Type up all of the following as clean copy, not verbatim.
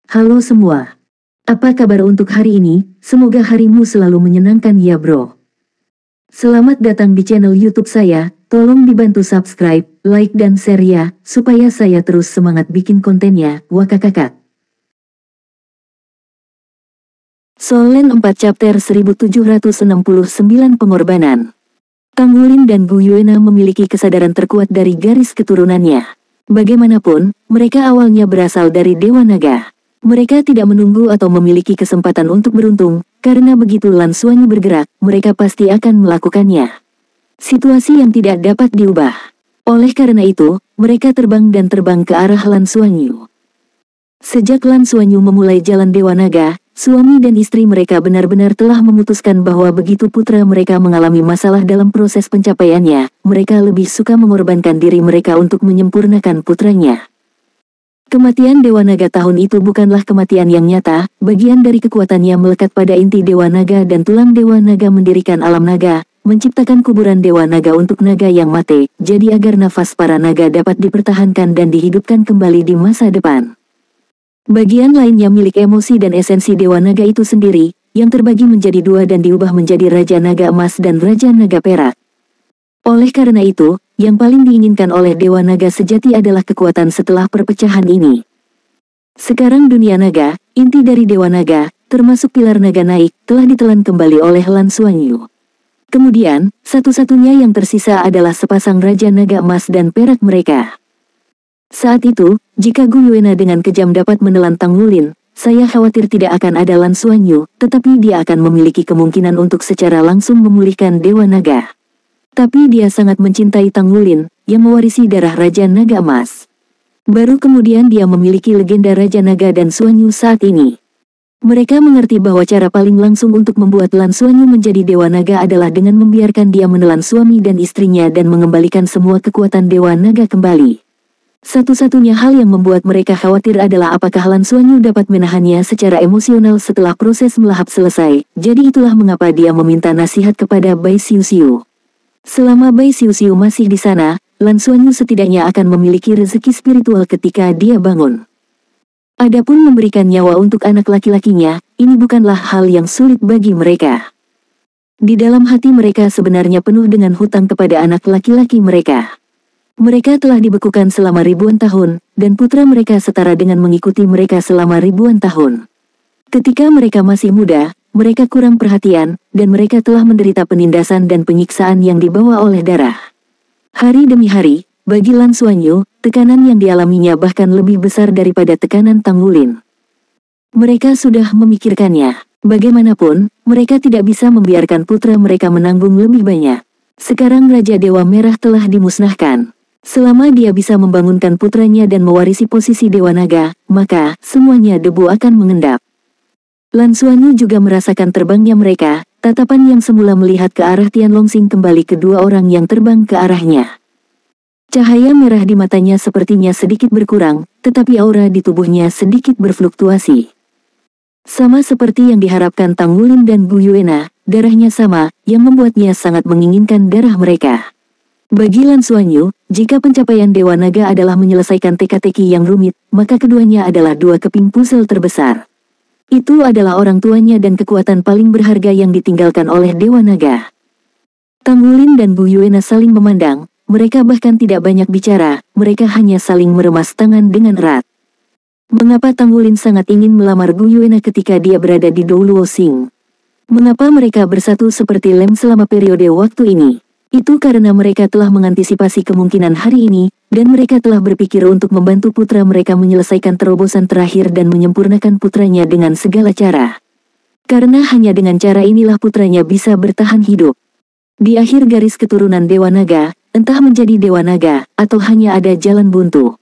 Halo semua. Apa kabar untuk hari ini? Semoga harimu selalu menyenangkan ya bro. Selamat datang di channel YouTube saya. Tolong dibantu subscribe, like dan share ya, supaya saya terus semangat bikin kontennya. Wakakakak. Solen 4 chapter 1769 pengorbanan. Tanggulin dan Gu Yuena memiliki kesadaran terkuat dari garis keturunannya. Bagaimanapun, mereka awalnya berasal dari Dewa Naga. Mereka tidak menunggu atau memiliki kesempatan untuk beruntung, karena begitu Lan Xuanyu bergerak, mereka pasti akan melakukannya. Situasi yang tidak dapat diubah. Oleh karena itu, mereka terbang dan terbang ke arah Lan Xuanyu. Sejak Lan Xuanyu memulai jalan Dewa Naga, suami dan istri mereka benar-benar telah memutuskan bahwa begitu putra mereka mengalami masalah dalam proses pencapaiannya, mereka lebih suka mengorbankan diri mereka untuk menyempurnakan putranya. Kematian Dewa Naga tahun itu bukanlah kematian yang nyata, bagian dari kekuatannya melekat pada inti Dewa Naga dan tulang Dewa Naga mendirikan alam naga, menciptakan kuburan Dewa Naga untuk naga yang mati, jadi agar nafas para naga dapat dipertahankan dan dihidupkan kembali di masa depan. Bagian lainnya milik emosi dan esensi Dewa Naga itu sendiri, yang terbagi menjadi dua dan diubah menjadi Raja Naga Emas dan Raja Naga Perak. Oleh karena itu, yang paling diinginkan oleh Dewa Naga sejati adalah kekuatan setelah perpecahan ini. Sekarang dunia naga, inti dari Dewa Naga, termasuk pilar naga naik, telah ditelan kembali oleh Lan Xuanyu. Kemudian, satu-satunya yang tersisa adalah sepasang Raja Naga Emas dan Perak mereka. Saat itu, jika Gu Yuena dengan kejam dapat menelan Tanggulin, saya khawatir tidak akan ada Lan Xuanyu, tetapi dia akan memiliki kemungkinan untuk secara langsung memulihkan Dewa Naga. Tapi dia sangat mencintai Tanggulin, yang mewarisi darah Raja Naga Emas. Baru kemudian dia memiliki legenda Raja Naga dan Xuanyu saat ini. Mereka mengerti bahwa cara paling langsung untuk membuat Lan Xuanyu menjadi Dewa Naga adalah dengan membiarkan dia menelan suami dan istrinya dan mengembalikan semua kekuatan Dewa Naga kembali. Satu-satunya hal yang membuat mereka khawatir adalah apakah Lan Xuanyu dapat menahannya secara emosional setelah proses melahap selesai, jadi itulah mengapa dia meminta nasihat kepada Bai Xiuxiu. Selama Bai Xiuxiu masih di sana, Lan Xuanyu setidaknya akan memiliki rezeki spiritual ketika dia bangun. Adapun memberikan nyawa untuk anak laki-lakinya, ini bukanlah hal yang sulit bagi mereka. Di dalam hati mereka sebenarnya penuh dengan hutang kepada anak laki-laki mereka. Mereka telah dibekukan selama ribuan tahun, dan putra mereka setara dengan mengikuti mereka selama ribuan tahun. Ketika mereka masih muda, mereka kurang perhatian, dan mereka telah menderita penindasan dan penyiksaan yang dibawa oleh darah. Hari demi hari, bagi Lan Xuanyu, tekanan yang dialaminya bahkan lebih besar daripada tekanan Tanggulin. Mereka sudah memikirkannya. Bagaimanapun, mereka tidak bisa membiarkan putra mereka menanggung lebih banyak. Sekarang Raja Dewa Merah telah dimusnahkan. Selama dia bisa membangunkan putranya dan mewarisi posisi Dewa Naga, maka semuanya debu akan mengendap. Lan Xuanyu juga merasakan terbangnya mereka, tatapan yang semula melihat ke arah Tianlongxing kembali kedua orang yang terbang ke arahnya. Cahaya merah di matanya sepertinya sedikit berkurang, tetapi aura di tubuhnya sedikit berfluktuasi. Sama seperti yang diharapkan Tanggulin dan Gu Yuena, darahnya sama, yang membuatnya sangat menginginkan darah mereka. Bagi Lan Xuanyu, jika pencapaian Dewa Naga adalah menyelesaikan teka-teki yang rumit, maka keduanya adalah dua keping puzzle terbesar. Itu adalah orang tuanya dan kekuatan paling berharga yang ditinggalkan oleh Dewa Naga. Tanggulin dan Gu Yuena saling memandang, mereka bahkan tidak banyak bicara, mereka hanya saling meremas tangan dengan erat. Mengapa Tanggulin sangat ingin melamar Gu Yuena ketika dia berada di Douluoxing? Mengapa mereka bersatu seperti lem selama periode waktu ini? Itu karena mereka telah mengantisipasi kemungkinan hari ini, dan mereka telah berpikir untuk membantu putra mereka menyelesaikan terobosan terakhir dan menyempurnakan putranya dengan segala cara. Karena hanya dengan cara inilah putranya bisa bertahan hidup. Di akhir garis keturunan Dewa Naga, entah menjadi Dewa Naga, atau hanya ada jalan buntu.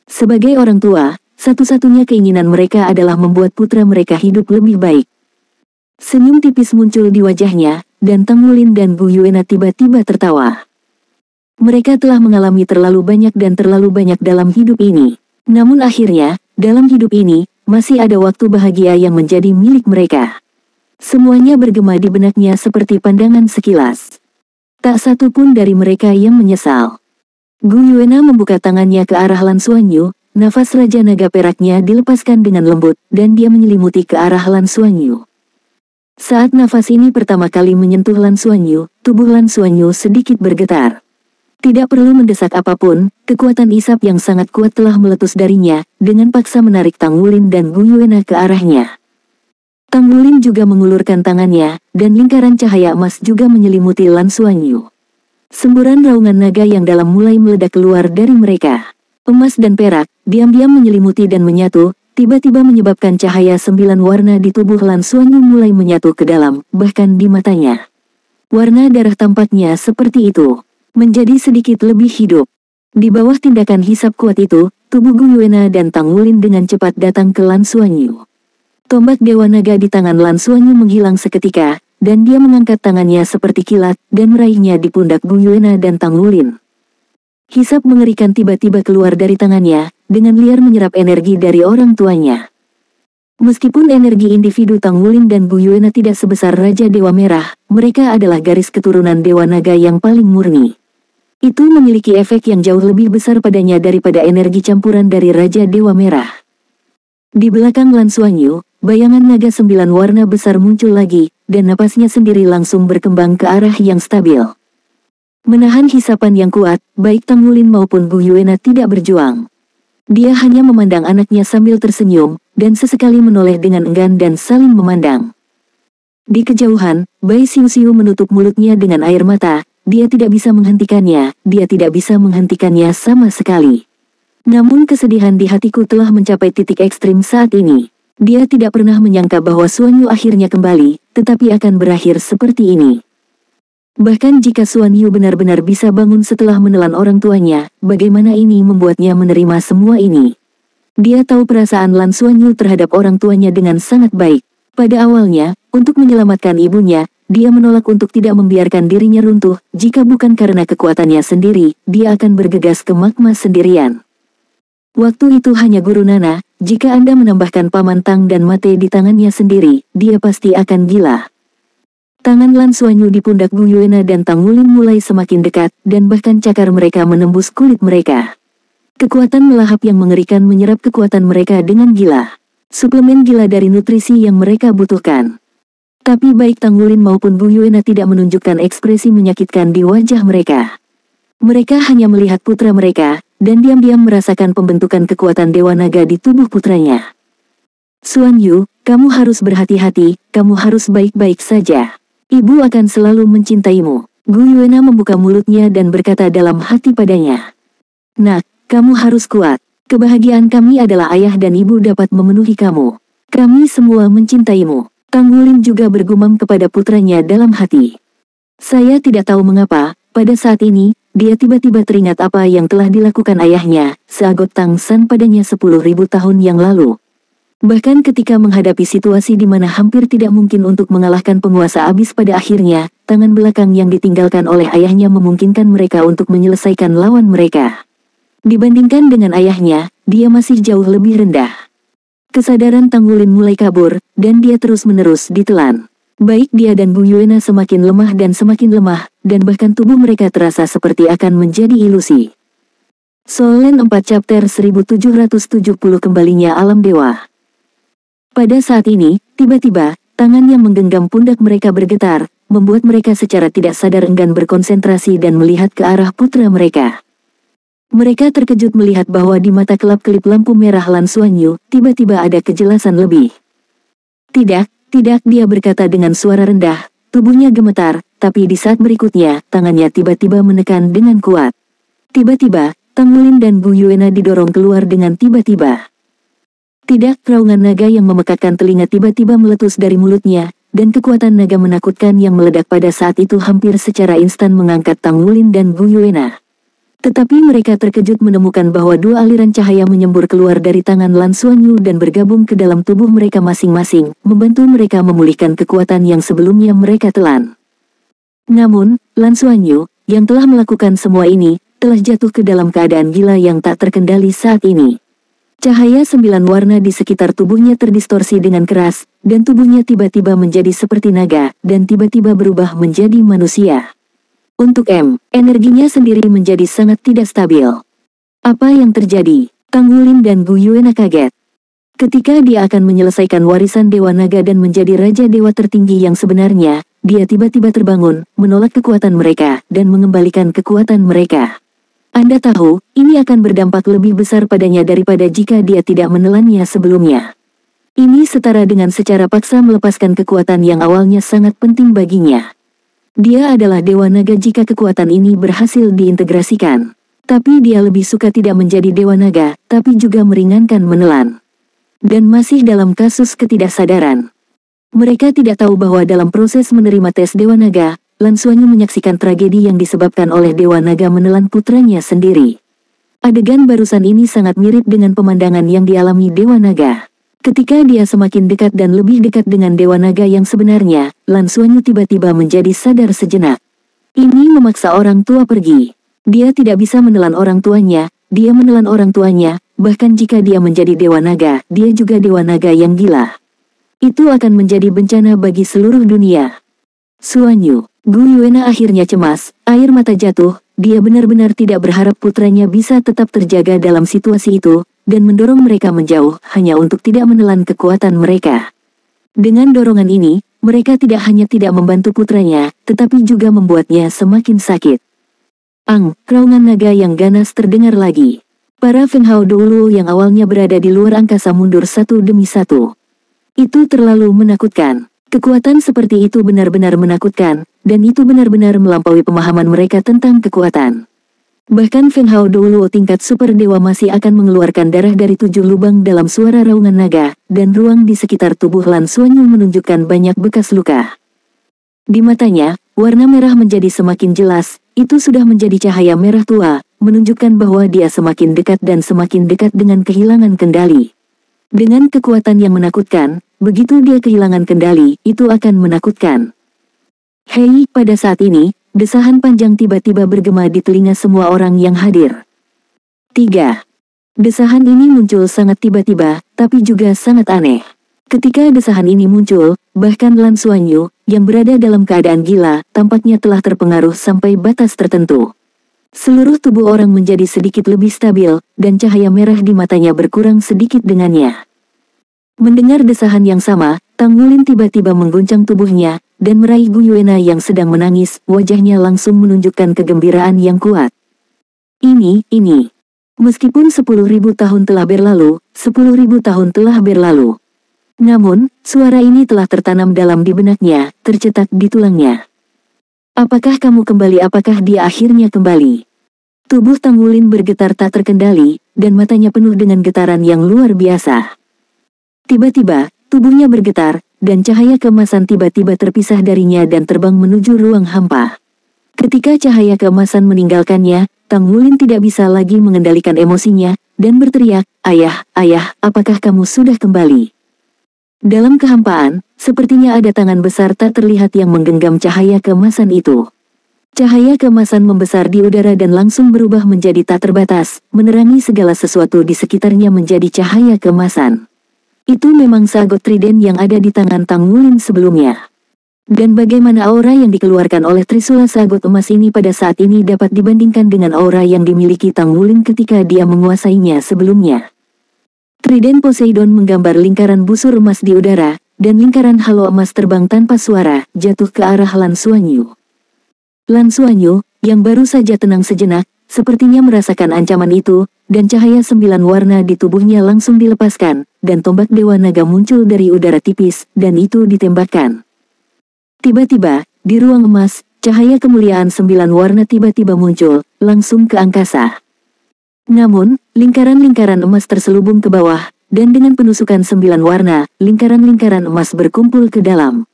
Sebagai orang tua, satu-satunya keinginan mereka adalah membuat putra mereka hidup lebih baik. Senyum tipis muncul di wajahnya, dan Tanggulin dan Gu Yuena tiba-tiba tertawa. Mereka telah mengalami terlalu banyak dan terlalu banyak dalam hidup ini. Namun akhirnya, dalam hidup ini, masih ada waktu bahagia yang menjadi milik mereka. Semuanya bergema di benaknya seperti pandangan sekilas. Tak satu pun dari mereka yang menyesal. Gu Yuena membuka tangannya ke arah Lan Xuanyu, nafas Raja Naga Peraknya dilepaskan dengan lembut, dan dia menyelimuti ke arah Lan Xuanyu. Saat nafas ini pertama kali menyentuh Lan Xuanyu, tubuh Lan Xuanyu sedikit bergetar. Tidak perlu mendesak apapun, kekuatan isap yang sangat kuat telah meletus darinya, dengan paksa menarik Tang Wulin dan Gu Yuena ke arahnya. Tang Wulin juga mengulurkan tangannya, dan lingkaran cahaya emas juga menyelimuti Lan Xuanyu. Semburan raungan naga yang dalam mulai meledak keluar dari mereka. Emas dan perak, diam-diam menyelimuti dan menyatu, tiba-tiba menyebabkan cahaya 9 warna di tubuh Lan Xuanyu mulai menyatu ke dalam, bahkan di matanya. Warna darah tampaknya seperti itu, menjadi sedikit lebih hidup. Di bawah tindakan hisap kuat itu, tubuh Gu Yuena dan Tang Wulin dengan cepat datang ke Lan Xuanyu. Tombak Dewa Naga di tangan Lan Xuanyu menghilang seketika, dan dia mengangkat tangannya seperti kilat, dan meraihnya di pundak Gu Yuena dan Tang Wulin. Hisap mengerikan tiba-tiba keluar dari tangannya, dengan liar menyerap energi dari orang tuanya. Meskipun energi individu Tang Wulin dan Gu Yuena tidak sebesar Raja Dewa Merah, mereka adalah garis keturunan Dewa Naga yang paling murni. Itu memiliki efek yang jauh lebih besar padanya daripada energi campuran dari Raja Dewa Merah. Di belakang Lan Xuanyu, bayangan naga 9 warna besar muncul lagi, dan napasnya sendiri langsung berkembang ke arah yang stabil. Menahan hisapan yang kuat, baik Tang Wulin maupun Gu Yuena tidak berjuang. Dia hanya memandang anaknya sambil tersenyum, dan sesekali menoleh dengan enggan dan saling memandang. Di kejauhan, Bai Xiu menutup mulutnya dengan air mata, dia tidak bisa menghentikannya, sama sekali. Namun kesedihan di hatiku telah mencapai titik ekstrim saat ini. Dia tidak pernah menyangka bahwa Xuanyu akhirnya kembali, tetapi akan berakhir seperti ini. Bahkan jika Xuanyu benar-benar bisa bangun setelah menelan orang tuanya, bagaimana ini membuatnya menerima semua ini? Dia tahu perasaan Lan Xuanyu terhadap orang tuanya dengan sangat baik. Pada awalnya, untuk menyelamatkan ibunya, dia menolak untuk tidak membiarkan dirinya runtuh. Jika bukan karena kekuatannya sendiri, dia akan bergegas ke magma sendirian. Waktu itu hanya Guru Nana, jika Anda menambahkan Paman Tang dan Mate di tangannya sendiri, dia pasti akan gila. Tangan Lan Xuanyu di pundak Gu Yuena dan Tang Wulin mulai semakin dekat, dan bahkan cakar mereka menembus kulit mereka. Kekuatan melahap yang mengerikan menyerap kekuatan mereka dengan gila. Suplemen gila dari nutrisi yang mereka butuhkan. Tapi baik Tang Wulin maupun Gu Yuena tidak menunjukkan ekspresi menyakitkan di wajah mereka. Mereka hanya melihat putra mereka, dan diam-diam merasakan pembentukan kekuatan Dewa Naga di tubuh putranya. Xuanyu, kamu harus berhati-hati, kamu harus baik-baik saja. Ibu akan selalu mencintaimu. Gu Yuena membuka mulutnya dan berkata dalam hati padanya. Nak, kamu harus kuat. Kebahagiaan kami adalah ayah dan ibu dapat memenuhi kamu. Kami semua mencintaimu. Tang Wulin juga bergumam kepada putranya dalam hati. Saya tidak tahu mengapa, pada saat ini, dia tiba-tiba teringat apa yang telah dilakukan ayahnya, Seagot Tang San padanya 10.000 tahun yang lalu. Bahkan ketika menghadapi situasi di mana hampir tidak mungkin untuk mengalahkan penguasa abis pada akhirnya, tangan belakang yang ditinggalkan oleh ayahnya memungkinkan mereka untuk menyelesaikan lawan mereka. Dibandingkan dengan ayahnya, dia masih jauh lebih rendah. Kesadaran Tang Wulin mulai kabur, dan dia terus-menerus ditelan. Baik dia dan Gu Yuena semakin lemah, dan bahkan tubuh mereka terasa seperti akan menjadi ilusi. Soul Land 4 Chapter 1770 Kembalinya Alam Dewa. Pada saat ini, tiba-tiba, tangan yang menggenggam pundak mereka bergetar, membuat mereka secara tidak sadar enggan berkonsentrasi dan melihat ke arah putra mereka. Mereka terkejut melihat bahwa di mata kelap-kelip lampu merah Lan Xuanyu, tiba-tiba ada kejelasan lebih. Tidak, dia berkata dengan suara rendah, tubuhnya gemetar, tapi di saat berikutnya, tangannya tiba-tiba menekan dengan kuat. Tiba-tiba, Tang Wulin dan Gu Yuena didorong keluar dengan tiba-tiba. Tidak, raungan naga yang memekakkan telinga tiba-tiba meletus dari mulutnya, dan kekuatan naga menakutkan yang meledak pada saat itu hampir secara instan mengangkat Tang Wulin dan Gu Yuena. Tetapi mereka terkejut menemukan bahwa dua aliran cahaya menyembur keluar dari tangan Lan Xuanyu dan bergabung ke dalam tubuh mereka masing-masing, membantu mereka memulihkan kekuatan yang sebelumnya mereka telan. Namun, Lan Xuanyu, yang telah melakukan semua ini, telah jatuh ke dalam keadaan gila yang tak terkendali saat ini. Cahaya 9 warna di sekitar tubuhnya terdistorsi dengan keras, dan tubuhnya tiba-tiba menjadi seperti naga, dan tiba-tiba berubah menjadi manusia. Untuk M, energinya sendiri menjadi sangat tidak stabil. Apa yang terjadi? Kang Wulin dan Gu Yuena kaget. Ketika dia akan menyelesaikan warisan Dewa Naga dan menjadi Raja Dewa tertinggi yang sebenarnya, dia tiba-tiba terbangun, menolak kekuatan mereka, dan mengembalikan kekuatan mereka. Anda tahu, ini akan berdampak lebih besar padanya daripada jika dia tidak menelannya sebelumnya. Ini setara dengan secara paksa melepaskan kekuatan yang awalnya sangat penting baginya. Dia adalah Dewa Naga jika kekuatan ini berhasil diintegrasikan. Tapi dia lebih suka tidak menjadi Dewa Naga, tapi juga meringankan menelan. Dan masih dalam kasus ketidaksadaran. Mereka tidak tahu bahwa dalam proses menerima tes Dewa Naga, Lan Xuanyu menyaksikan tragedi yang disebabkan oleh Dewa Naga menelan putranya sendiri. Adegan barusan ini sangat mirip dengan pemandangan yang dialami Dewa Naga. Ketika dia semakin dekat dan lebih dekat dengan Dewa Naga yang sebenarnya, Lan Xuanyu tiba-tiba menjadi sadar sejenak. Ini memaksa orang tua pergi. Dia tidak bisa menelan orang tuanya, dia menelan orang tuanya. Bahkan jika dia menjadi Dewa Naga, dia juga Dewa Naga yang gila. Itu akan menjadi bencana bagi seluruh dunia. Xuanyu, Gu Yuena akhirnya cemas, air mata jatuh, dia benar-benar tidak berharap putranya bisa tetap terjaga dalam situasi itu, dan mendorong mereka menjauh hanya untuk tidak menelan kekuatan mereka. Dengan dorongan ini, mereka tidak hanya tidak membantu putranya, tetapi juga membuatnya semakin sakit. Raungan naga yang ganas terdengar lagi. Para Feng Hao Douluo yang awalnya berada di luar angkasa mundur satu demi satu. Itu terlalu menakutkan. Kekuatan seperti itu benar-benar menakutkan, dan itu benar-benar melampaui pemahaman mereka tentang kekuatan. Bahkan Feng Hao Douluo tingkat super dewa masih akan mengeluarkan darah dari 7 lubang dalam suara raungan naga, dan ruang di sekitar tubuh Lan Xuanyu menunjukkan banyak bekas luka. Di matanya, warna merah menjadi semakin jelas, itu sudah menjadi cahaya merah tua, menunjukkan bahwa dia semakin dekat dan semakin dekat dengan kehilangan kendali. Dengan kekuatan yang menakutkan, begitu dia kehilangan kendali, itu akan menakutkan. Hei, pada saat ini, desahan panjang tiba-tiba bergema di telinga semua orang yang hadir. 3. Desahan ini muncul sangat tiba-tiba, tapi juga sangat aneh. Ketika desahan ini muncul, bahkan Lan Xuanyu, yang berada dalam keadaan gila, tampaknya telah terpengaruh sampai batas tertentu. Seluruh tubuh orang menjadi sedikit lebih stabil, dan cahaya merah di matanya berkurang sedikit dengannya. Mendengar desahan yang sama, Tang Wulin tiba-tiba mengguncang tubuhnya, dan meraih Gu Yuena yang sedang menangis, wajahnya langsung menunjukkan kegembiraan yang kuat. Ini. Meskipun 10.000 tahun telah berlalu, 10.000 tahun telah berlalu. Namun, suara ini telah tertanam dalam di benaknya, tercetak di tulangnya. Apakah kamu kembali? Apakah dia akhirnya kembali? Tubuh Tang Wulin bergetar tak terkendali, dan matanya penuh dengan getaran yang luar biasa. Tiba-tiba, tubuhnya bergetar, dan cahaya keemasan tiba-tiba terpisah darinya dan terbang menuju ruang hampa. Ketika cahaya keemasan meninggalkannya, Tang Wulin tidak bisa lagi mengendalikan emosinya, dan berteriak, "Ayah, apakah kamu sudah kembali?" Dalam kehampaan, sepertinya ada tangan besar tak terlihat yang menggenggam cahaya keemasan itu. Cahaya keemasan membesar di udara dan langsung berubah menjadi tak terbatas, menerangi segala sesuatu di sekitarnya menjadi cahaya keemasan. Itu memang sagot trident yang ada di tangan Tang Wulin sebelumnya. Dan bagaimana aura yang dikeluarkan oleh Trisula sagot emas ini pada saat ini dapat dibandingkan dengan aura yang dimiliki Tang Wulin ketika dia menguasainya sebelumnya. Trident Poseidon menggambar lingkaran busur emas di udara, dan lingkaran halo emas terbang tanpa suara, jatuh ke arah Lan Xuanyu. Lan Xuanyu, yang baru saja tenang sejenak, sepertinya merasakan ancaman itu, dan cahaya 9 warna di tubuhnya langsung dilepaskan, dan tombak Dewa Naga muncul dari udara tipis, dan itu ditembakkan. Tiba-tiba, di ruang emas, cahaya kemuliaan 9 warna tiba-tiba muncul, langsung ke angkasa. Namun, lingkaran-lingkaran emas terselubung ke bawah, dan dengan penusukan 9 warna, lingkaran-lingkaran emas berkumpul ke dalam.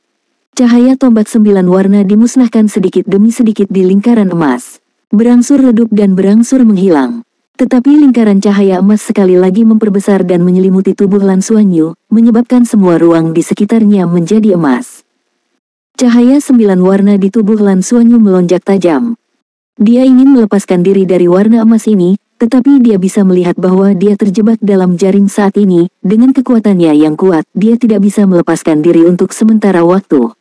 Cahaya tombak 9 warna dimusnahkan sedikit demi sedikit di lingkaran emas. Berangsur redup dan berangsur menghilang. Tetapi lingkaran cahaya emas sekali lagi memperbesar dan menyelimuti tubuh Lan Xuanyu, menyebabkan semua ruang di sekitarnya menjadi emas. Cahaya 9 warna di tubuh Lan Xuanyu melonjak tajam. Dia ingin melepaskan diri dari warna emas ini, tetapi dia bisa melihat bahwa dia terjebak dalam jaring saat ini, dengan kekuatannya yang kuat, dia tidak bisa melepaskan diri untuk sementara waktu.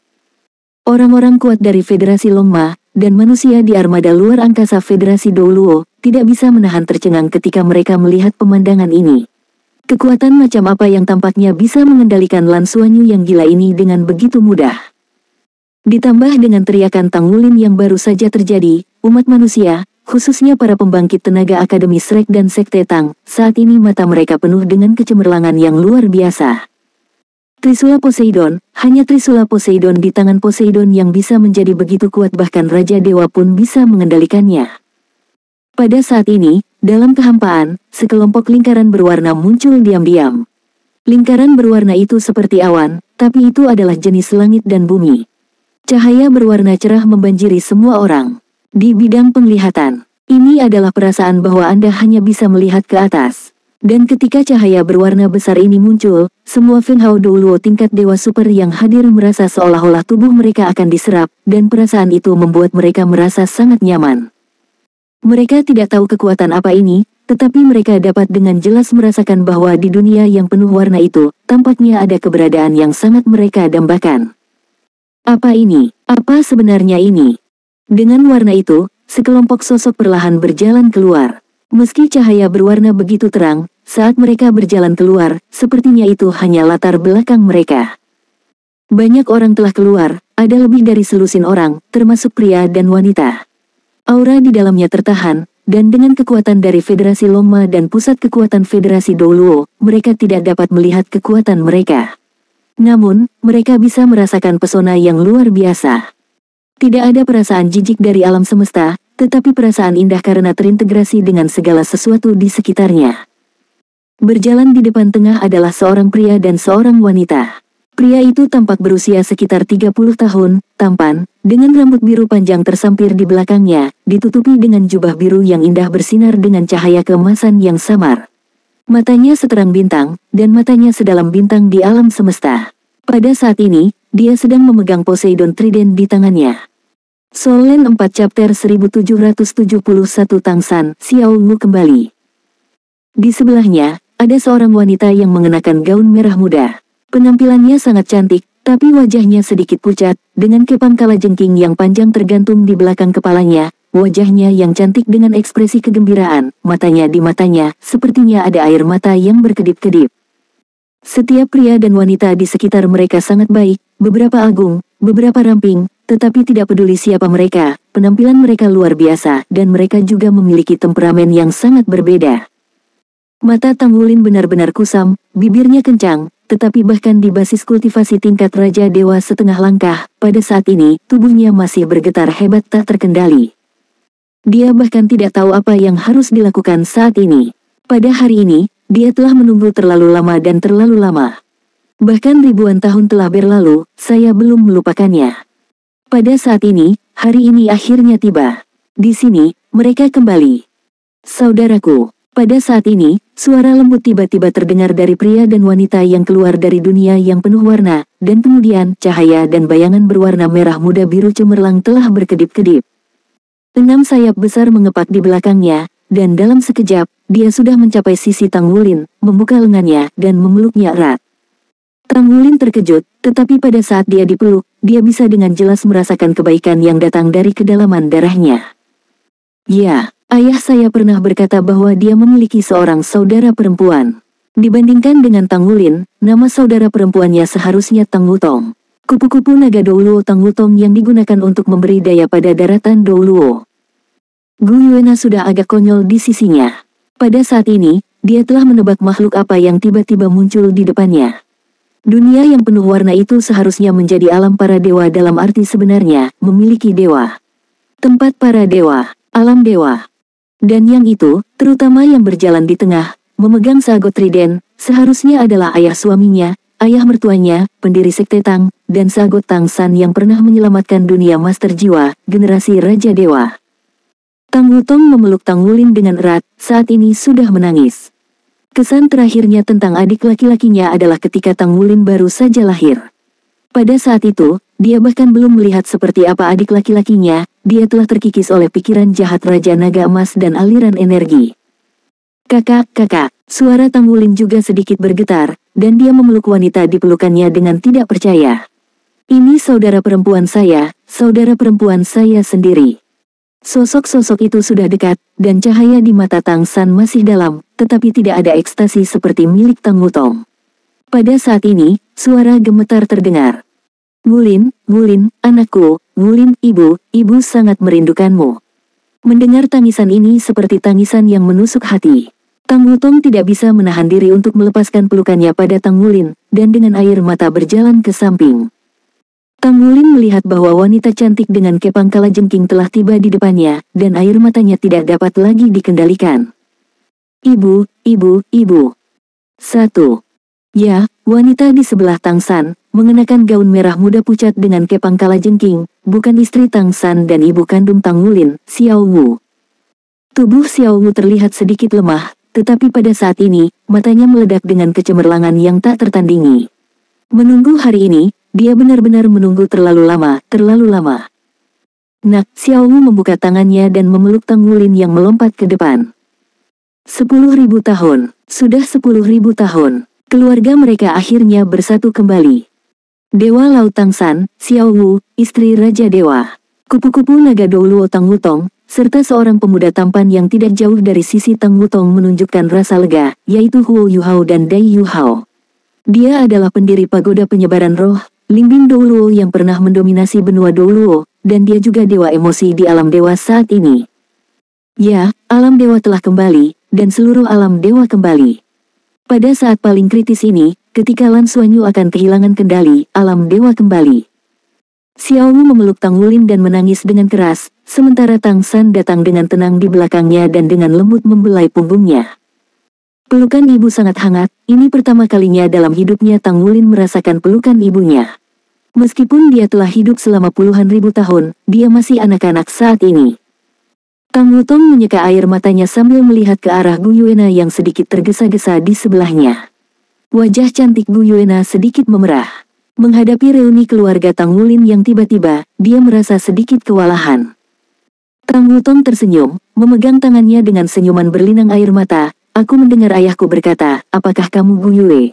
Orang-orang kuat dari Federasi Longma, dan manusia di armada luar angkasa Federasi Douluo tidak bisa menahan tercengang ketika mereka melihat pemandangan ini. Kekuatan macam apa yang tampaknya bisa mengendalikan Lan Xuanyu yang gila ini dengan begitu mudah. Ditambah dengan teriakan Tang Wulin yang baru saja terjadi, umat manusia, khususnya para pembangkit tenaga Akademi Shrek dan Sekte Tang, saat ini mata mereka penuh dengan kecemerlangan yang luar biasa. Trisula Poseidon, hanya Trisula Poseidon di tangan Poseidon yang bisa menjadi begitu kuat, bahkan Raja Dewa pun bisa mengendalikannya. Pada saat ini, dalam kehampaan, sekelompok lingkaran berwarna muncul diam-diam. Lingkaran berwarna itu seperti awan, tapi itu adalah jenis langit dan bumi. Cahaya berwarna cerah membanjiri semua orang. Di bidang penglihatan, ini adalah perasaan bahwa Anda hanya bisa melihat ke atas. Dan ketika cahaya berwarna besar ini muncul, semua Feng Hao Douluo tingkat dewa super yang hadir merasa seolah-olah tubuh mereka akan diserap, dan perasaan itu membuat mereka merasa sangat nyaman. Mereka tidak tahu kekuatan apa ini, tetapi mereka dapat dengan jelas merasakan bahwa di dunia yang penuh warna itu, tampaknya ada keberadaan yang sangat mereka dambakan. Apa ini? Apa sebenarnya ini? Dengan warna itu, sekelompok sosok perlahan berjalan keluar. Meski cahaya berwarna begitu terang, saat mereka berjalan keluar, sepertinya itu hanya latar belakang mereka. Banyak orang telah keluar, ada lebih dari selusin orang, termasuk pria dan wanita. Aura di dalamnya tertahan, dan dengan kekuatan dari Federasi Longma dan Pusat Kekuatan Federasi Douluo, mereka tidak dapat melihat kekuatan mereka. Namun, mereka bisa merasakan pesona yang luar biasa. Tidak ada perasaan jijik dari alam semesta, tetapi perasaan indah karena terintegrasi dengan segala sesuatu di sekitarnya. Berjalan di depan tengah adalah seorang pria dan seorang wanita. Pria itu tampak berusia sekitar 30 tahun, tampan, dengan rambut biru panjang tersampir di belakangnya, ditutupi dengan jubah biru yang indah bersinar dengan cahaya keemasan yang samar. Matanya seterang bintang, dan matanya sedalam bintang di alam semesta. Pada saat ini, dia sedang memegang Poseidon Trident di tangannya. Soul Land 4 Chapter 1771 Tangsan, Xiao Wu kembali. Di sebelahnya, ada seorang wanita yang mengenakan gaun merah muda. Penampilannya sangat cantik, tapi wajahnya sedikit pucat, dengan kepang kalajengking yang panjang tergantung di belakang kepalanya. Wajahnya yang cantik dengan ekspresi kegembiraan, matanya sepertinya ada air mata yang berkedip-kedip. Setiap pria dan wanita di sekitar mereka sangat baik, beberapa agung, beberapa ramping, tetapi tidak peduli siapa mereka, penampilan mereka luar biasa, dan mereka juga memiliki temperamen yang sangat berbeda. Mata Tang Wulin benar-benar kusam, bibirnya kencang, tetapi bahkan di basis kultivasi tingkat Raja Dewa setengah langkah, pada saat ini, tubuhnya masih bergetar hebat tak terkendali. Dia bahkan tidak tahu apa yang harus dilakukan saat ini. Pada hari ini, dia telah menunggu terlalu lama dan terlalu lama. Bahkan ribuan tahun telah berlalu, saya belum melupakannya. Pada saat ini, hari ini akhirnya tiba. Di sini, mereka kembali. Saudaraku, pada saat ini, suara lembut tiba-tiba terdengar dari pria dan wanita yang keluar dari dunia yang penuh warna, dan kemudian cahaya dan bayangan berwarna merah muda biru cemerlang telah berkedip-kedip. 6 sayap besar mengepak di belakangnya, dan dalam sekejap, dia sudah mencapai sisi Tang Wulin, membuka lengannya, dan memeluknya erat. Tang Wulin terkejut, tetapi pada saat dia dipeluk, dia bisa dengan jelas merasakan kebaikan yang datang dari kedalaman darahnya. Ya, ayah saya pernah berkata bahwa dia memiliki seorang saudara perempuan. Dibandingkan dengan Tang Wulin, nama saudara perempuannya seharusnya Tang Wutong. Kupu-kupu naga Douluo Tang Wutong yang digunakan untuk memberi daya pada daratan Douluo. Gu Yuena sudah agak konyol di sisinya. Pada saat ini, dia telah menebak makhluk apa yang tiba-tiba muncul di depannya. Dunia yang penuh warna itu seharusnya menjadi alam para dewa dalam arti sebenarnya, memiliki dewa. Tempat para dewa, alam dewa. Dan yang itu, terutama yang berjalan di tengah, memegang sagot trident, seharusnya adalah ayah suaminya, ayah mertuanya, pendiri Sekte Tang, dan sagot Tang San yang pernah menyelamatkan dunia Master Jiwa, generasi Raja Dewa. Tang Wutong memeluk Tang Wulin dengan erat, saat ini sudah menangis. Kesan terakhirnya tentang adik laki-lakinya adalah ketika Tang Wulin baru saja lahir. Pada saat itu, dia bahkan belum melihat seperti apa adik laki-lakinya, dia telah terkikis oleh pikiran jahat Raja Naga Emas dan aliran energi. Kakak, suara Tang Wulin juga sedikit bergetar, dan dia memeluk wanita di pelukannya dengan tidak percaya. Ini saudara perempuan saya sendiri. Sosok-sosok itu sudah dekat, dan cahaya di mata Tang San masih dalam, tetapi tidak ada ekstasi seperti milik Tang Wutong. Pada saat ini, suara gemetar terdengar. Wulin, anakku, Wulin, ibu sangat merindukanmu. Mendengar tangisan ini seperti tangisan yang menusuk hati. Tang Wutong tidak bisa menahan diri untuk melepaskan pelukannya pada Tang Wulin, dan dengan air mata berjalan ke samping. Tang Wulin melihat bahwa wanita cantik dengan kepang kalajengking telah tiba di depannya, dan air matanya tidak dapat lagi dikendalikan. Ibu. 1. Ya, wanita di sebelah Tang San, mengenakan gaun merah muda pucat dengan kepang kalajengking, bukan istri Tang San dan ibu kandung Tang Wulin, Xiao Wu. Tubuh Xiao Wu terlihat sedikit lemah, tetapi pada saat ini, matanya meledak dengan kecemerlangan yang tak tertandingi. Menunggu hari ini, dia benar-benar menunggu terlalu lama. Nak, Xiao Wu membuka tangannya dan memeluk Tang Wulin yang melompat ke depan. 10.000 tahun, sudah 10.000 tahun. Keluarga mereka akhirnya bersatu kembali. Dewa Laut Tang San, Xiao Wu, istri Raja Dewa. Kupu-kupu naga Douluo Tang Wutong, serta seorang pemuda tampan yang tidak jauh dari sisi Tang Wutong menunjukkan rasa lega, yaitu Huo Yuhao dan Dai Yuhao. Dia adalah pendiri pagoda penyebaran roh, Lingbing Douluo yang pernah mendominasi benua Douluo, dan dia juga dewa emosi di alam dewa saat ini. Ya, alam dewa telah kembali, dan seluruh alam dewa kembali. Pada saat paling kritis ini, ketika Lan Xuanyu akan kehilangan kendali, alam dewa kembali. Xiao Wu memeluk Tang Wulin dan menangis dengan keras, sementara Tang San datang dengan tenang di belakangnya dan dengan lembut membelai punggungnya. Pelukan ibu sangat hangat, ini pertama kalinya dalam hidupnya Tang Wulin merasakan pelukan ibunya. Meskipun dia telah hidup selama puluhan ribu tahun, dia masih anak-anak saat ini. Tang Wutong menyeka air matanya sambil melihat ke arah Gu Yuena yang sedikit tergesa-gesa di sebelahnya. Wajah cantik Gu Yuena sedikit memerah. Menghadapi reuni keluarga Tang Wulin yang tiba-tiba, dia merasa sedikit kewalahan. Tang Wutong tersenyum, memegang tangannya dengan senyuman berlinang air mata. Aku mendengar ayahku berkata, apakah kamu Gu Yue?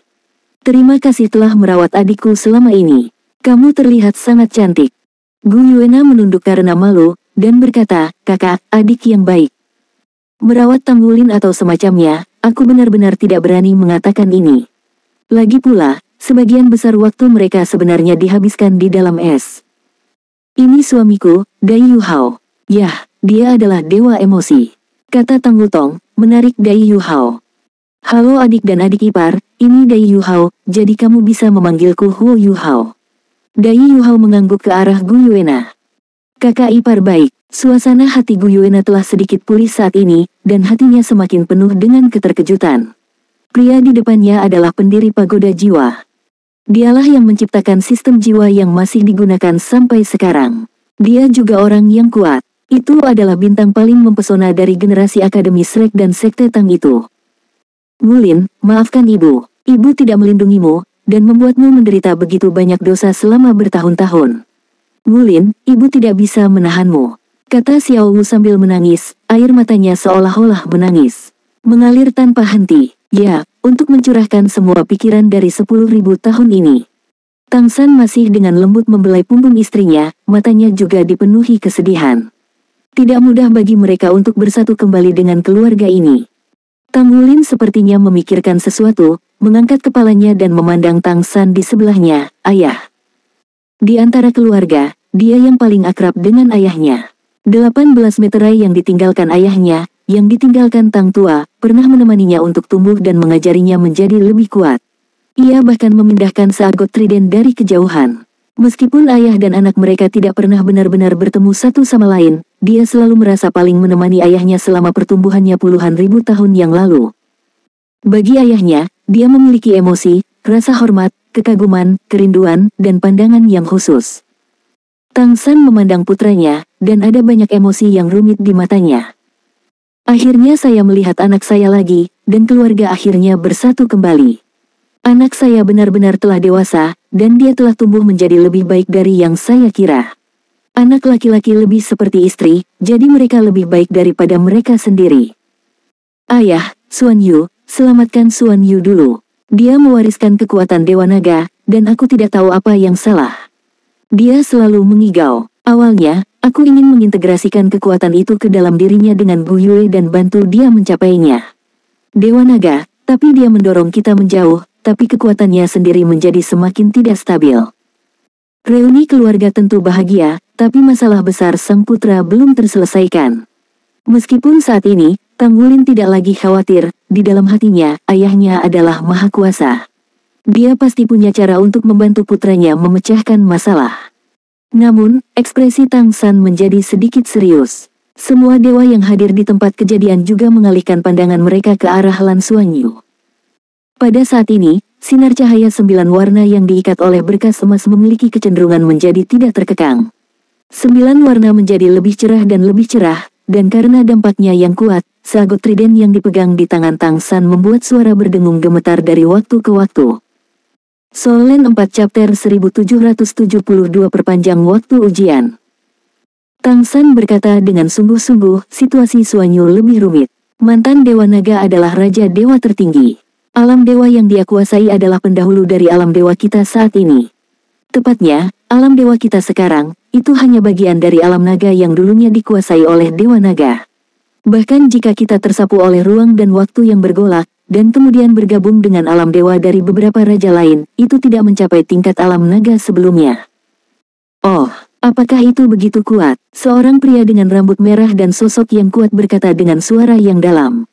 Terima kasih telah merawat adikku selama ini. Kamu terlihat sangat cantik. Gu Yuena menunduk karena malu, dan berkata, kakak, adik yang baik. Merawat Tang Wulin atau semacamnya, aku benar-benar tidak berani mengatakan ini. Lagi pula, sebagian besar waktu mereka sebenarnya dihabiskan di dalam es. Ini suamiku, Dai Yuhao. Yah, dia adalah dewa emosi, kata Tang Wutong, menarik Dai Yuhao. Halo adik dan adik ipar, ini Dai Yuhao, jadi kamu bisa memanggilku Huo Yuhao. Dai Yuhao mengangguk ke arah Gu Yuena. Kakak ipar baik, suasana hati Gu Yuena telah sedikit pulih saat ini, dan hatinya semakin penuh dengan keterkejutan. Pria di depannya adalah pendiri pagoda jiwa. Dialah yang menciptakan sistem jiwa yang masih digunakan sampai sekarang. Dia juga orang yang kuat. Itu adalah bintang paling mempesona dari generasi Akademi Shrek dan Sekte Tang itu. Wulin, maafkan ibu. Ibu tidak melindungimu, dan membuatmu menderita begitu banyak dosa selama bertahun-tahun. Wulin, ibu tidak bisa menahanmu, kata Xiao Wu sambil menangis, air matanya seolah-olah menangis. Mengalir tanpa henti, ya, untuk mencurahkan semua pikiran dari 10.000 tahun ini. Tang San masih dengan lembut membelai punggung istrinya, matanya juga dipenuhi kesedihan. Tidak mudah bagi mereka untuk bersatu kembali dengan keluarga ini. Tang Wulin sepertinya memikirkan sesuatu, mengangkat kepalanya dan memandang Tang San di sebelahnya, ayah. Di antara keluarga, dia yang paling akrab dengan ayahnya. 18 meterai yang ditinggalkan ayahnya, yang ditinggalkan Tang Tua, pernah menemaninya untuk tumbuh dan mengajarinya menjadi lebih kuat. Ia bahkan memindahkan seagot trident dari kejauhan. Meskipun ayah dan anak mereka tidak pernah benar-benar bertemu satu sama lain, dia selalu merasa paling menemani ayahnya selama pertumbuhannya puluhan ribu tahun yang lalu. Bagi ayahnya, dia memiliki emosi, rasa hormat, kekaguman, kerinduan, dan pandangan yang khusus. Tang San memandang putranya, dan ada banyak emosi yang rumit di matanya. Akhirnya saya melihat anak saya lagi, dan keluarga akhirnya bersatu kembali. Anak saya benar-benar telah dewasa, dan dia telah tumbuh menjadi lebih baik dari yang saya kira. Anak laki-laki lebih seperti istri, jadi mereka lebih baik daripada mereka sendiri. Ayah, Xuan Yu, selamatkan Xuan Yu dulu. Dia mewariskan kekuatan Dewa Naga, dan aku tidak tahu apa yang salah. Dia selalu mengigau. Awalnya, aku ingin mengintegrasikan kekuatan itu ke dalam dirinya dengan Bu Yue dan bantu dia mencapainya. Dewa Naga, tapi dia mendorong kita menjauh, tapi kekuatannya sendiri menjadi semakin tidak stabil. Reuni keluarga tentu bahagia, tapi masalah besar sang putra belum terselesaikan. Meskipun saat ini, Tang Wulin tidak lagi khawatir, di dalam hatinya, ayahnya adalah maha kuasa. Dia pasti punya cara untuk membantu putranya memecahkan masalah. Namun, ekspresi Tang San menjadi sedikit serius. Semua dewa yang hadir di tempat kejadian juga mengalihkan pandangan mereka ke arah Lan Xuanyu. Pada saat ini, sinar cahaya 9 warna yang diikat oleh berkas emas memiliki kecenderungan menjadi tidak terkekang. 9 warna menjadi lebih cerah, dan karena dampaknya yang kuat, sagot trident yang dipegang di tangan Tang San membuat suara berdengung gemetar dari waktu ke waktu. Solen 4 Chapter 1772 Perpanjang waktu ujian. Tang San berkata dengan sungguh-sungguh, situasi Xuanyu lebih rumit. Mantan Dewa Naga adalah Raja Dewa tertinggi. Alam dewa yang dia kuasai adalah pendahulu dari alam dewa kita saat ini. Tepatnya, alam dewa kita sekarang, itu hanya bagian dari alam naga yang dulunya dikuasai oleh Dewa Naga. Bahkan jika kita tersapu oleh ruang dan waktu yang bergolak, dan kemudian bergabung dengan alam dewa dari beberapa raja lain, itu tidak mencapai tingkat alam naga sebelumnya. Oh, apakah itu begitu kuat? Seorang pria dengan rambut merah dan sosok yang kuat berkata dengan suara yang dalam.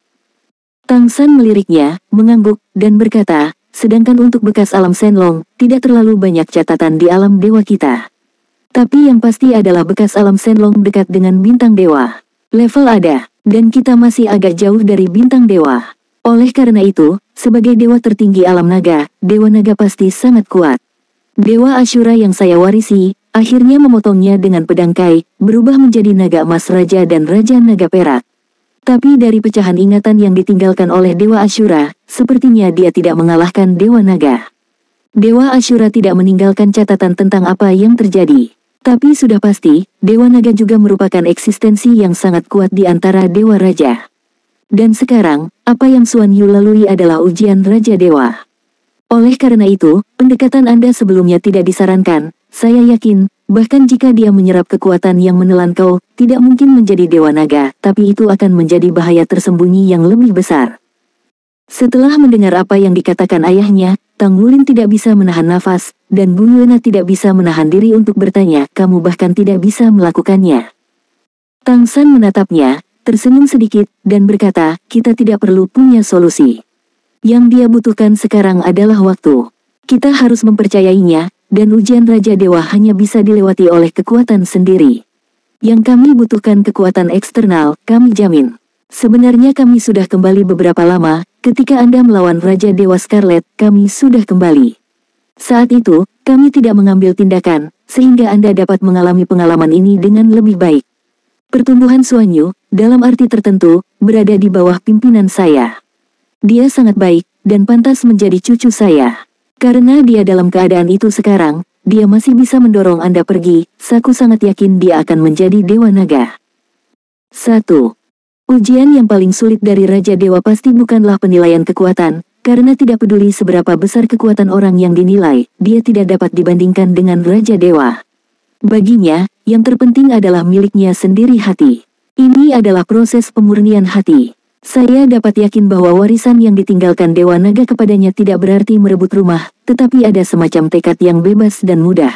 Tang San meliriknya, mengangguk, dan berkata, sedangkan untuk bekas alam Shenlong, tidak terlalu banyak catatan di alam dewa kita. Tapi yang pasti adalah bekas alam Shenlong dekat dengan bintang dewa. Level ada, dan kita masih agak jauh dari bintang dewa. Oleh karena itu, sebagai dewa tertinggi alam naga, Dewa Naga pasti sangat kuat. Dewa Ashura yang saya warisi, akhirnya memotongnya dengan pedang Kai, berubah menjadi naga emas raja dan raja naga perak. Tapi dari pecahan ingatan yang ditinggalkan oleh Dewa Ashura, sepertinya dia tidak mengalahkan Dewa Naga. Dewa Ashura tidak meninggalkan catatan tentang apa yang terjadi. Tapi sudah pasti, Dewa Naga juga merupakan eksistensi yang sangat kuat di antara Dewa Raja. Dan sekarang, apa yang Xuanyu lalui adalah ujian Raja Dewa. Oleh karena itu, pendekatan Anda sebelumnya tidak disarankan. Saya yakin, bahkan jika dia menyerap kekuatan yang menelan kau, tidak mungkin menjadi Dewa Naga, tapi itu akan menjadi bahaya tersembunyi yang lebih besar. Setelah mendengar apa yang dikatakan ayahnya, Tang Wulin tidak bisa menahan nafas, dan Bu Yuena tidak bisa menahan diri untuk bertanya, kamu bahkan tidak bisa melakukannya. Tang San menatapnya, tersenyum sedikit, dan berkata, kita tidak perlu punya solusi. Yang dia butuhkan sekarang adalah waktu. Kita harus mempercayainya, dan ujian Raja Dewa hanya bisa dilewati oleh kekuatan sendiri. Yang kami butuhkan kekuatan eksternal, kami jamin. Sebenarnya kami sudah kembali beberapa lama, ketika Anda melawan Raja Dewa Scarlet, kami sudah kembali. Saat itu, kami tidak mengambil tindakan, sehingga Anda dapat mengalami pengalaman ini dengan lebih baik. Pertumbuhan Xuanyu, dalam arti tertentu, berada di bawah pimpinan saya. Dia sangat baik, dan pantas menjadi cucu saya. Karena dia dalam keadaan itu sekarang, dia masih bisa mendorong Anda pergi, aku sangat yakin dia akan menjadi Dewa Naga. 1. Ujian yang paling sulit dari Raja Dewa pasti bukanlah penilaian kekuatan, karena tidak peduli seberapa besar kekuatan orang yang dinilai, dia tidak dapat dibandingkan dengan Raja Dewa. Baginya, yang terpenting adalah miliknya sendiri hati. Ini adalah proses pemurnian hati. Saya dapat yakin bahwa warisan yang ditinggalkan Dewa Naga kepadanya tidak berarti merebut rumah, tetapi ada semacam tekad yang bebas dan mudah.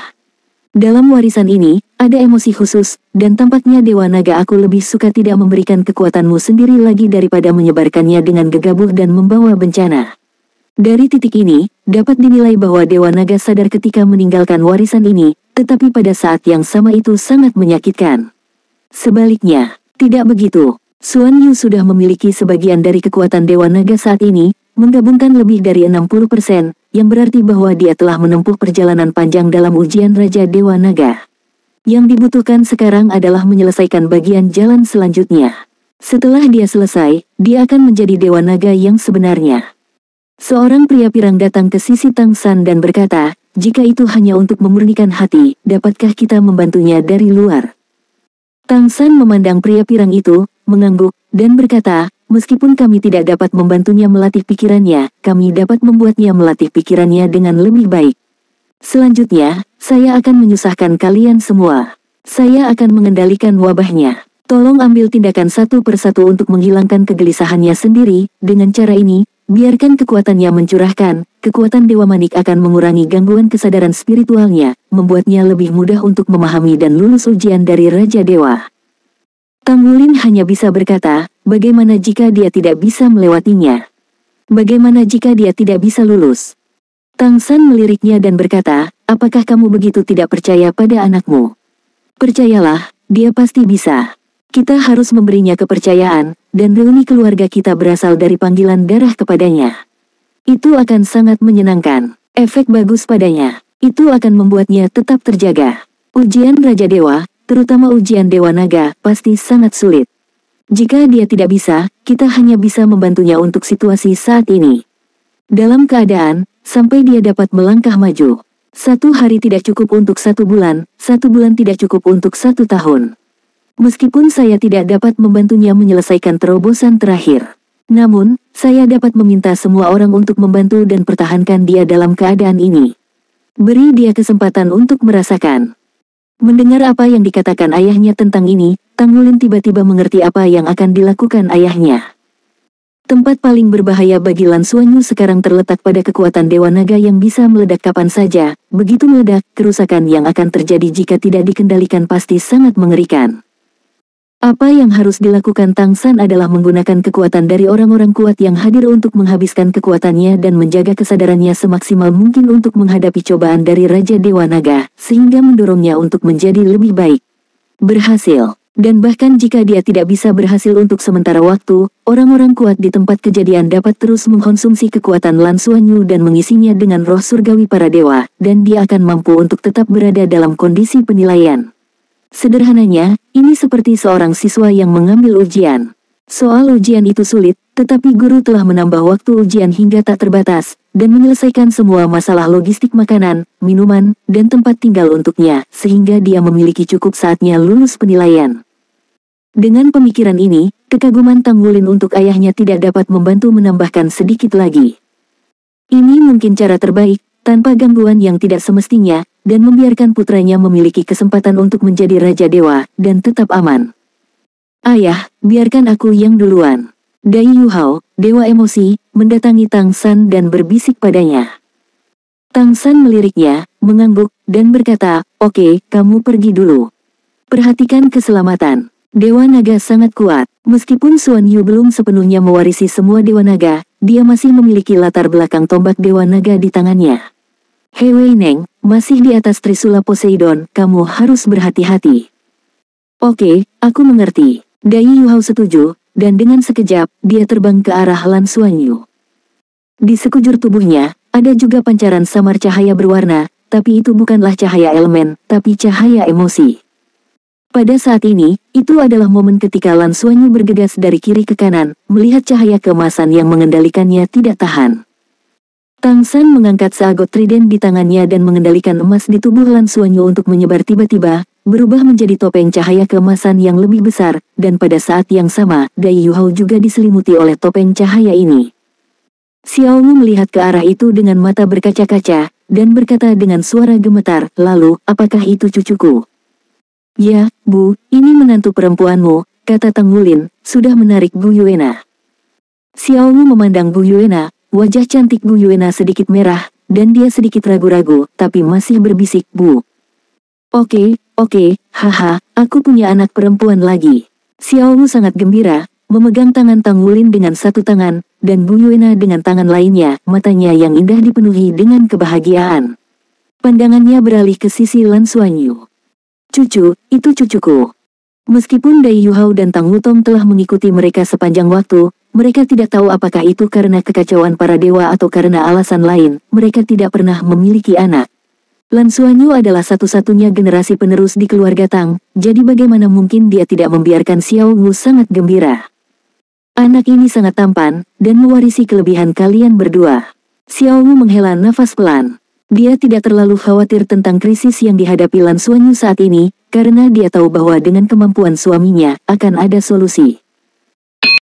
Dalam warisan ini, ada emosi khusus, dan tampaknya Dewa Naga aku lebih suka tidak memberikan kekuatanmu sendiri lagi daripada menyebarkannya dengan gegabah dan membawa bencana. Dari titik ini, dapat dinilai bahwa Dewa Naga sadar ketika meninggalkan warisan ini, tetapi pada saat yang sama itu sangat menyakitkan. Sebaliknya, tidak begitu. Xuanyu sudah memiliki sebagian dari kekuatan Dewa Naga saat ini, menggabungkan lebih dari 60%, yang berarti bahwa dia telah menempuh perjalanan panjang dalam ujian Raja Dewa Naga. Yang dibutuhkan sekarang adalah menyelesaikan bagian jalan selanjutnya. Setelah dia selesai, dia akan menjadi Dewa Naga yang sebenarnya. Seorang pria pirang datang ke sisi Tang San dan berkata, jika itu hanya untuk memurnikan hati, dapatkah kita membantunya dari luar? Tang San memandang pria pirang itu, mengangguk, dan berkata, meskipun kami tidak dapat membantunya melatih pikirannya, kami dapat membuatnya melatih pikirannya dengan lebih baik. Selanjutnya, saya akan menyusahkan kalian semua. Saya akan mengendalikan wabahnya. Tolong ambil tindakan satu persatu untuk menghilangkan kegelisahannya sendiri. Dengan cara ini, biarkan kekuatannya mencurahkan. Kekuatan Dewa Manik akan mengurangi gangguan kesadaran spiritualnya, membuatnya lebih mudah untuk memahami dan lulus ujian dari Raja Dewa. Tang Wulin hanya bisa berkata, bagaimana jika dia tidak bisa melewatinya? Bagaimana jika dia tidak bisa lulus? Tang San meliriknya dan berkata, apakah kamu begitu tidak percaya pada anakmu? Percayalah, dia pasti bisa. Kita harus memberinya kepercayaan, dan reuni keluarga kita berasal dari panggilan darah kepadanya. Itu akan sangat menyenangkan. Efek bagus padanya. Itu akan membuatnya tetap terjaga. Ujian Raja Dewa, terutama ujian Dewa Naga, pasti sangat sulit. Jika dia tidak bisa, kita hanya bisa membantunya untuk situasi saat ini. Dalam keadaan, sampai dia dapat melangkah maju. 1 hari tidak cukup untuk 1 bulan, 1 bulan tidak cukup untuk 1 tahun. Meskipun saya tidak dapat membantunya menyelesaikan terobosan terakhir. Namun, saya dapat meminta semua orang untuk membantu dan pertahankan dia dalam keadaan ini. Beri dia kesempatan untuk merasakan. Mendengar apa yang dikatakan ayahnya tentang ini, Tang Wulin tiba-tiba mengerti apa yang akan dilakukan ayahnya. Tempat paling berbahaya bagi Lan Xuanyu sekarang terletak pada kekuatan Dewa Naga yang bisa meledak kapan saja. Begitu meledak, kerusakan yang akan terjadi jika tidak dikendalikan pasti sangat mengerikan. Apa yang harus dilakukan Tang San adalah menggunakan kekuatan dari orang-orang kuat yang hadir untuk menghabiskan kekuatannya dan menjaga kesadarannya semaksimal mungkin untuk menghadapi cobaan dari Raja Dewa Naga, sehingga mendorongnya untuk menjadi lebih baik. Berhasil. Dan bahkan jika dia tidak bisa berhasil untuk sementara waktu, orang-orang kuat di tempat kejadian dapat terus mengkonsumsi kekuatan Lan Xuanyu dan mengisinya dengan roh surgawi para dewa, dan dia akan mampu untuk tetap berada dalam kondisi penilaian. Sederhananya, ini seperti seorang siswa yang mengambil ujian. Soal ujian itu sulit, tetapi guru telah menambah waktu ujian hingga tak terbatas, dan menyelesaikan semua masalah logistik makanan, minuman, dan tempat tinggal untuknya, sehingga dia memiliki cukup saatnya lulus penilaian. Dengan pemikiran ini, kekaguman Tang Wulin untuk ayahnya tidak dapat membantu menambahkan sedikit lagi. Ini mungkin cara terbaik, tanpa gangguan yang tidak semestinya, dan membiarkan putranya memiliki kesempatan untuk menjadi Raja Dewa, dan tetap aman. Ayah, biarkan aku yang duluan. Dai Yuhao, Dewa Emosi, mendatangi Tang San dan berbisik padanya. Tang San meliriknya, mengangguk, dan berkata, oke, kamu pergi dulu. Perhatikan keselamatan. Dewa Naga sangat kuat. Meskipun Xuan Yu belum sepenuhnya mewarisi semua Dewa Naga, dia masih memiliki latar belakang tombak Dewa Naga di tangannya. He Wei Neng, masih di atas Trisula Poseidon, kamu harus berhati-hati. Oke, aku mengerti. Dai Yuhao setuju, dan dengan sekejap, dia terbang ke arah Lan Xuanyu. Di sekujur tubuhnya, ada juga pancaran samar cahaya berwarna, tapi itu bukanlah cahaya elemen, tapi cahaya emosi. Pada saat ini, itu adalah momen ketika Lan Xuanyu bergegas dari kiri ke kanan, melihat cahaya keemasan yang mengendalikannya tidak tahan. Tang San mengangkat seagot trident di tangannya dan mengendalikan emas di tubuh Lan Xuanyu untuk menyebar tiba-tiba, berubah menjadi topeng cahaya keemasan yang lebih besar, dan pada saat yang sama, Dai Yuhao juga diselimuti oleh topeng cahaya ini. Xiao Wu melihat ke arah itu dengan mata berkaca-kaca, dan berkata dengan suara gemetar, lalu, apakah itu cucuku? Ya, Bu, ini menantu perempuanmu, kata Tang Wulin, sudah menarik Bu Yuena. Xiao Wu memandang Bu Yuena. Wajah cantik Bu Yuena sedikit merah, dan dia sedikit ragu-ragu, tapi masih berbisik, Bu. Oke, haha, aku punya anak perempuan lagi. Xiao Wu sangat gembira, memegang tangan Tang Wulin dengan satu tangan, dan Bu Yuena dengan tangan lainnya, matanya yang indah dipenuhi dengan kebahagiaan. Pandangannya beralih ke sisi Lan Xuanyu. Cucu, itu cucuku. Meskipun Dai Yuhao dan Tang Wutong telah mengikuti mereka sepanjang waktu, mereka tidak tahu apakah itu karena kekacauan para dewa atau karena alasan lain, mereka tidak pernah memiliki anak. Lan Xuanyu adalah satu-satunya generasi penerus di keluarga Tang, jadi bagaimana mungkin dia tidak membiarkan Xiao Wu sangat gembira. Anak ini sangat tampan, dan mewarisi kelebihan kalian berdua. Xiao Wu menghela nafas pelan. Dia tidak terlalu khawatir tentang krisis yang dihadapi Lan Xuanyu saat ini, karena dia tahu bahwa dengan kemampuan suaminya, akan ada solusi.